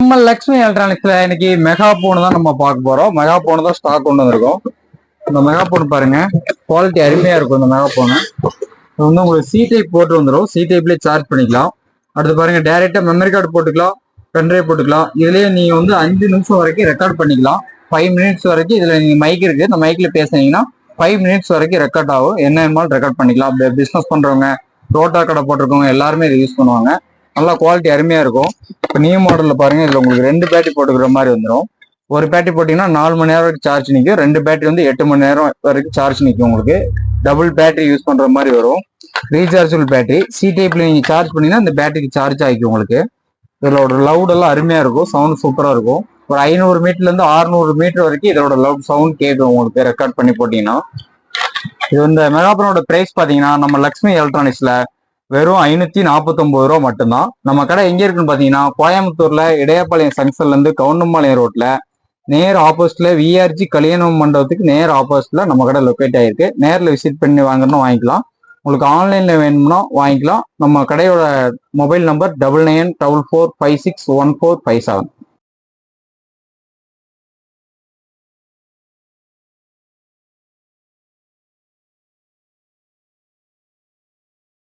நம்ம லக்ஷ்மி எலக்ட்ரானிக்ஸ்ல இன்னைக்கு mega phone தான் நம்ம பார்க்க போறோம். மெகா போன் தான் ஸ்டாக் கொண்டு வந்திருக்கோம். இந்த மெகா போன் பாருங்க, குவாலிட்டி அருமையா இருக்கும். இந்த மெகா போனு வந்து உங்களுக்கு சி டைப் போட்டு வந்துடும். சி டைப்லேயே சார்ஜ் பண்ணிக்கலாம். அடுத்து பாருங்க, டைரக்டா மெமரி கார்டு போட்டுக்கலாம், பென்ட்ரைவ் போட்டுக்கலாம். இதுலயே நீங்க வந்து 5 நிமிஷம் வரைக்கும் ரெக்கார்ட் பண்ணிக்கலாம். 5 மினிட்ஸ் வரைக்கும் இதுல நீங்க மைக் இருக்கு. இந்த மைக்ல பேசுனீங்கன்னா 5 மினிட்ஸ் வரைக்கும் ரெக்கார்ட் ஆகும். என்ன ரெக்கார்ட் பண்ணிக்கலாம். பிசினஸ் பண்றவங்க, ரோட்டா கடை போட்டிருக்கவங்க எல்லாருமே இதை யூஸ் பண்ணுவாங்க. நல்லா குவாலிட்டி அருமையா இருக்கும். இப்போ நியூ மாடல்ல பாருங்க, இதுல உங்களுக்கு 2 பேட்டரி போட்டுக்கிற மாதிரி வந்துடும். ஒரு பேட்டரி போட்டீங்கன்னா 4 மணி நேரம் வரைக்கும் சார்ஜ் நிற்கும். 2 பேட்டரி வந்து 8 மணி நேரம் வரைக்கும் சார்ஜ் நிற்கும். உங்களுக்கு டபுள் பேட்டரி யூஸ் பண்ற மாதிரி வரும். Rechargeable battery. சி டைப்ல நீங்க சார்ஜ் பண்ணீங்கன்னா இந்த பேட்டரிக்கு சார்ஜ் ஆகிக்கும். உங்களுக்கு இதோட லவுட் எல்லாம் அருமையா இருக்கும். சவுண்ட் சூப்பரா இருக்கும். ஒரு 500 மீட்டர்ல இருந்து 600 மீட்டர் வரைக்கும் இதோட லவுட் சவுண்ட் கேட்கும் உங்களுக்கு ரெக்கார்ட் பண்ணி போட்டீங்கன்னா. இது இந்த மெகாபோனோட பிரைஸ் பாத்தீங்கன்னா நம்ம லக்ஷ்மி எலக்ட்ரானிக்ஸ்ல வெறும் 549 ரூபா மட்டும்தான். நம்ம கடை எங்க இருக்குன்னு பாத்தீங்கன்னா கோயம்புத்தூர்ல இடையாப்பாளையம் ஜங்ஷன்ல இருந்து கவுண்டம்பாளையம் ரோட்ல நேர் ஆப்போசிட்ல விஆர்ஜி கல்யாண மண்டபத்துக்கு நேர் ஆப்போசிட்ல நம்ம கடை லொக்கேட் ஆயிருக்கு. நேரில் விசிட் பண்ணி வாங்கணும்னு வாங்கிக்கலாம். உங்களுக்கு ஆன்லைன்ல வேணும்னா வாங்கிக்கலாம். நம்ம கடையோட மொபைல் நம்பர் 9944561457.